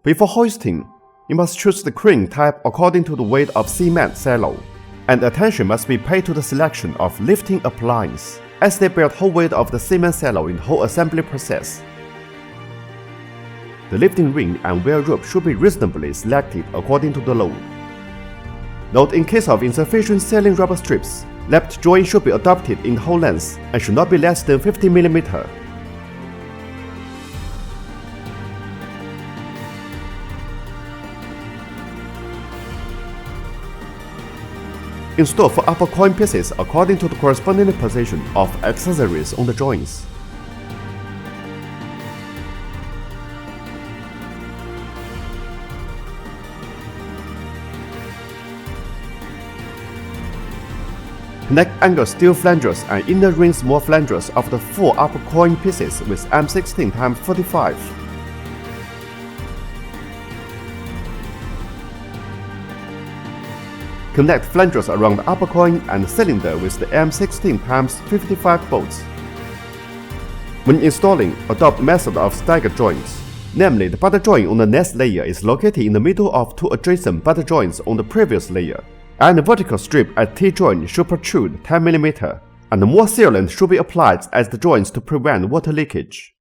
Before hoisting, you must choose the crane type according to the weight of cement silo, and attention must be paid to the selection of lifting appliance, as they bear the whole weight of the cement silo in the whole assembly process. The lifting ring and wheel rope should be reasonably selected according to the load. Note, in case of insufficient sealing rubber strips, left joint should be adopted in the whole length and should not be less than 50 mm. Install 4 upper coin pieces according to the corresponding position of accessories on the joints. Connect angle steel flanges and inner ring small flanges of the 4 upper coin pieces with M16x45. Connect flanges around the upper coin and cylinder with the M16x55 bolts. When installing, adopt method of staggered joints. Namely, the butter joint on the next layer is located in the middle of 2 adjacent butter joints on the previous layer, and the vertical strip at T-joint should protrude 10 mm, and more sealant should be applied at the joints to prevent water leakage.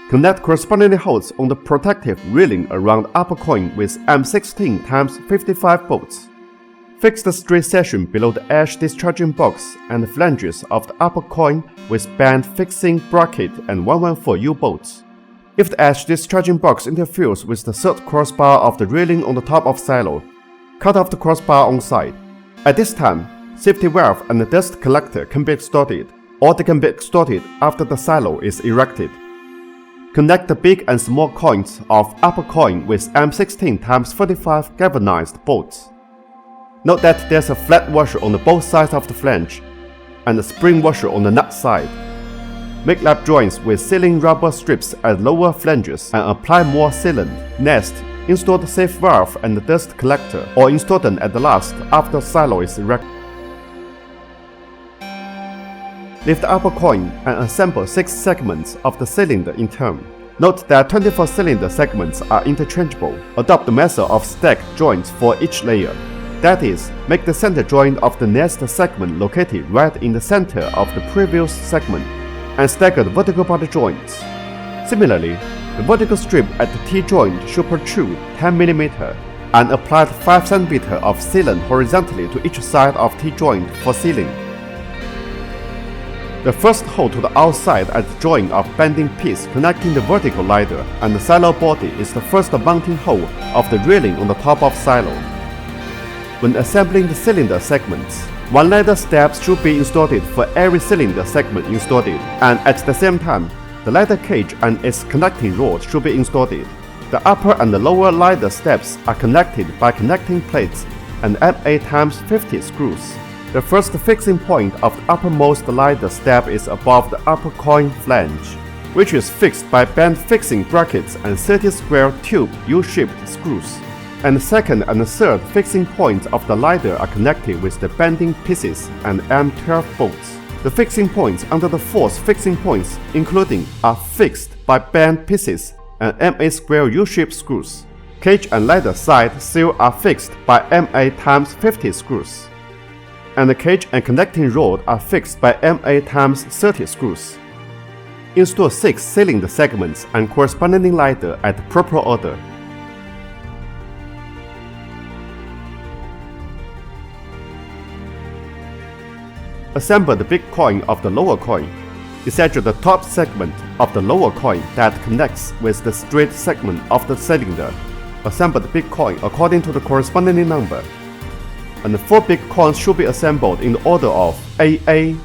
Connect corresponding holes on the protective railing around the upper coin with M16x55 bolts. Fix the straight section below the edge discharging box and the flanges of the upper coin with band fixing bracket and 114U bolts. If the edge discharging box interferes with the third crossbar of the railing on the top of silo, cut off the crossbar on side. At this time, safety valve and the dust collector can be extorted, or they can be extorted after the silo is erected. Connect the big and small coins of upper coin with M16x45 galvanized bolts. Note that there's a flat washer on both sides of the flange, and a spring washer on the nut side. Make lap joints with sealing rubber strips at lower flanges and apply more sealant. Next, install the safe valve and the dust collector, or install them at the last after silo is erected. Lift the upper coin and assemble 6 segments of the cylinder in turn. Note that 24 cylinder segments are interchangeable. Adopt the method of stacked joints for each layer. That is, make the center joint of the next segment located right in the center of the previous segment, and stagger the vertical butter joints. Similarly, the vertical strip at the T-joint should protrude 10 mm, and apply 5 cm of sealant horizontally to each side of T-joint for sealing. The first hole to the outside at the joint of bending piece connecting the vertical ladder and the silo body is the first mounting hole of the railing on the top of silo. When assembling the cylinder segments, 1 ladder step should be installed for every cylinder segment installed, and at the same time, the ladder cage and its connecting rod should be installed. The upper and the lower ladder steps are connected by connecting plates and M8x50 screws. The first fixing point of the uppermost ladder step is above the upper coin flange, which is fixed by band fixing brackets and 30 square tube U-shaped screws. And the second and the third fixing points of the ladder are connected with the bending pieces and M12 bolts. The fixing points under the fourth fixing points, including, are fixed by band pieces and M8 square U-shaped screws. Cage and ladder side seal are fixed by M8x50 screws, and the cage and connecting rod are fixed by M8x30 screws. Install 6 cylinder segments and corresponding ladder at the proper order. Assemble the big coin of the lower coin. Essentially the top segment of the lower coin that connects with the straight segment of the cylinder. Assemble the big coin according to the corresponding number. And the 4 big coins should be assembled in the order of AA,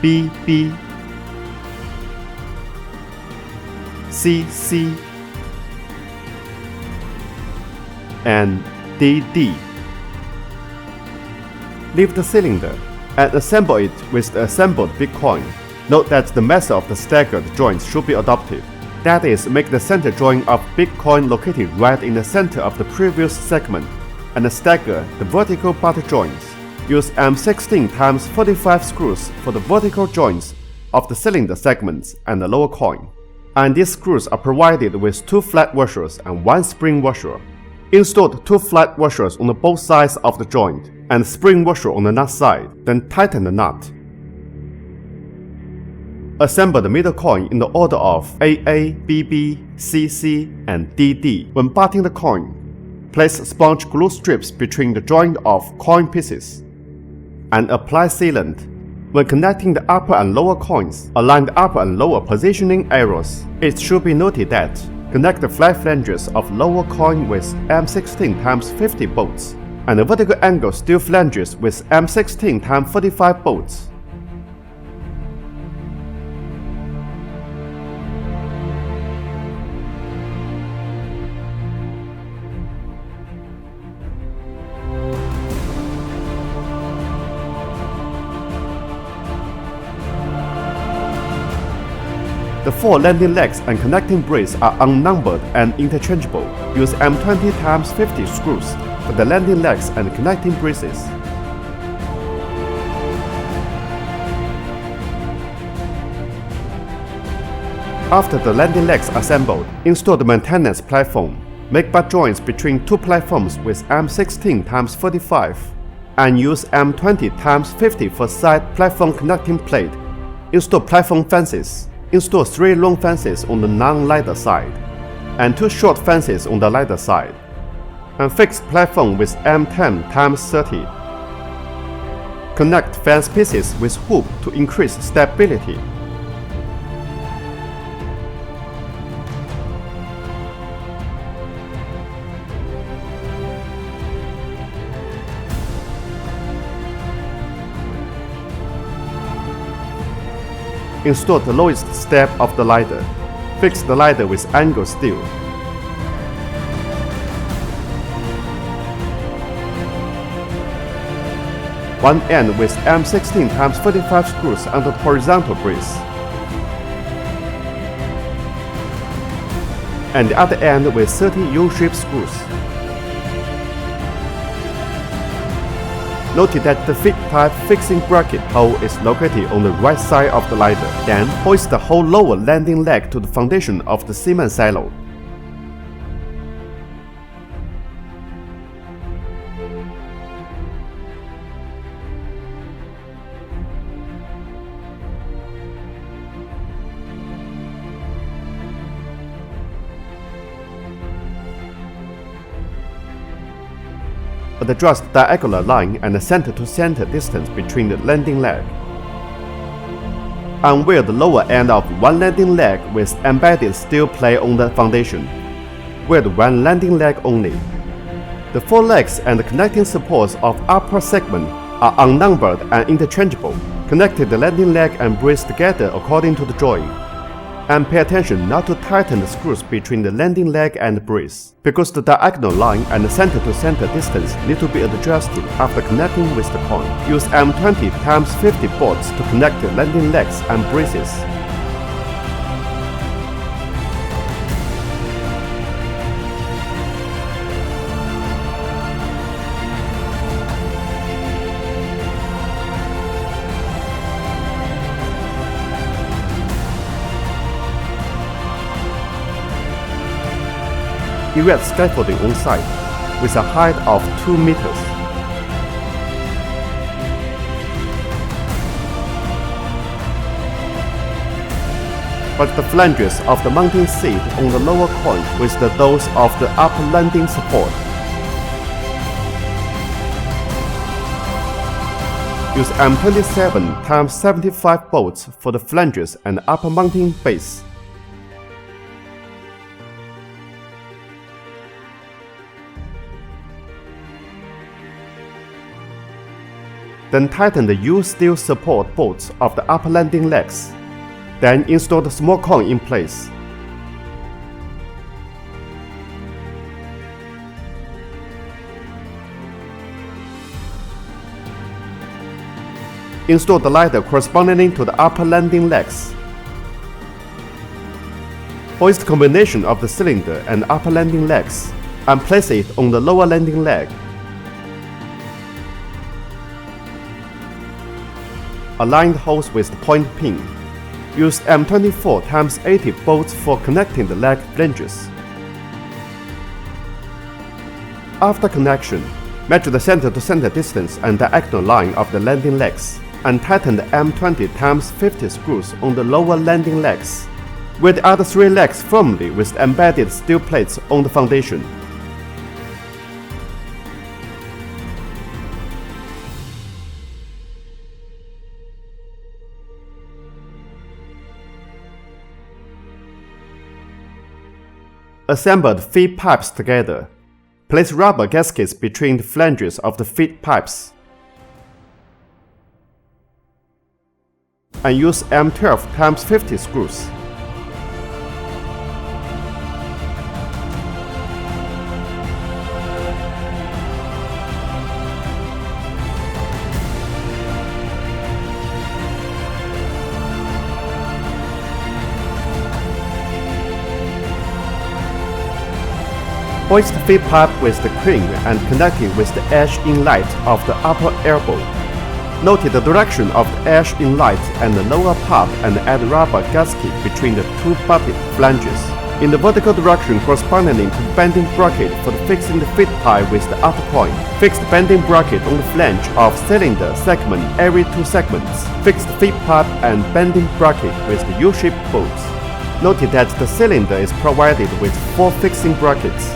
BB, CC, and DD. Lift the cylinder and assemble it with the assembled big coin. Note that the method of the staggered joints should be adopted. That is, make the center joint of big coin located right in the center of the previous segment, and stagger the vertical butter joints. Use M16x45 screws for the vertical joints of the cylinder segments and the lower coin. And these screws are provided with 2 flat washers and 1 spring washer. Install 2 flat washers on both sides of the joint and spring washer on the nut side, then tighten the nut. Assemble the middle coin in the order of AA, BB, CC, and DD. When butting the coin, place sponge glue strips between the joint of coin pieces and apply sealant. When connecting the upper and lower coins, align the upper and lower positioning arrows. It should be noted that connect the flat flanges of lower coin with M16x50 bolts and the vertical angle steel flanges with M16x45 bolts. The 4 landing legs and connecting brace are unnumbered and interchangeable. Use M20x50 screws for the landing legs and connecting braces. After the landing legs are assembled, install the maintenance platform. Make butt joints between 2 platforms with M16x45 and use M20x50 for side platform connecting plate. Install platform fences. Install 3 long fences on the non-ladder side and 2 short fences on the ladder side, and fix platform with M10x30. Connect fence pieces with hoop to increase stability. Install the lowest step of the ladder. Fix the ladder with angle steel. One end with M16x45 screws under the horizontal brace, and the other end with 30 U-shaped screws. Note that the fit-type fixing bracket hole is located on the right side of the ladder. Then hoist the whole lower landing leg to the foundation of the cement silo. Adjust the diagonal line and the center-to-center distance between the landing leg. Unwear the lower end of one landing leg with embedded steel plate on the foundation. Wear the one landing leg only. The 4 legs and the connecting supports of upper segment are unnumbered and interchangeable. Connect the landing leg and brace together according to the drawing. And pay attention not to tighten the screws between the landing leg and the brace, because the diagonal line and the center-to-center distance need to be adjusted after connecting with the coin. Use M20x50 bolts to connect the landing legs and braces. Erect scaffolding on site with a height of 2 meters. But the flanges of the mounting seat on the lower coin with those of the upper landing support. Use M27x75 bolts for the flanges and upper mounting base. Then tighten the U-steel support bolts of the upper landing legs. Then install the small coin in place. Install the ladder corresponding to the upper landing legs. Hoist the combination of the cylinder and upper landing legs and place it on the lower landing leg. Align the holes with the point pin. Use M24x80 bolts for connecting the leg flanges. After connection, measure the center-to-center distance and diagonal line of the landing legs, and tighten the M20x50 screws on the lower landing legs. Wear the other 3 legs firmly with the embedded steel plates on the foundation. Assemble the feed pipes together. Place rubber gaskets between the flanges of the feed pipes. And use M12x50 screws. Hoist the feed pipe with the crane and connect it with the edge inlet of the upper elbow. Note the direction of the edge inlet and the lower part and add rubber gasket between the 2 butted flanges. In the vertical direction corresponding to the bending bracket for fixing the feed pipe with the upper coin. Fix the bending bracket on the flange of cylinder segment every 2 segments. Fix the feed pipe and bending bracket with the U-shaped bolts. Note that the cylinder is provided with 4 fixing brackets.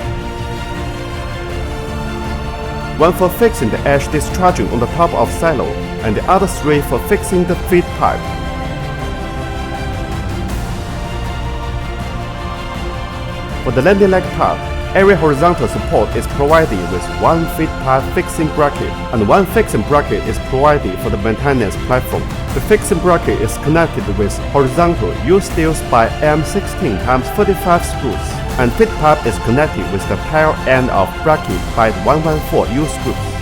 One for fixing the edge discharging on the top of silo, and the other 3 for fixing the feed pipe. For the landing leg part, every horizontal support is provided with 1 feed pipe fixing bracket, and 1 fixing bracket is provided for the maintenance platform. The fixing bracket is connected with horizontal U-steels by M16x35 screws, and feed pipe is connected with the tail end of bracket by 114 U-screws.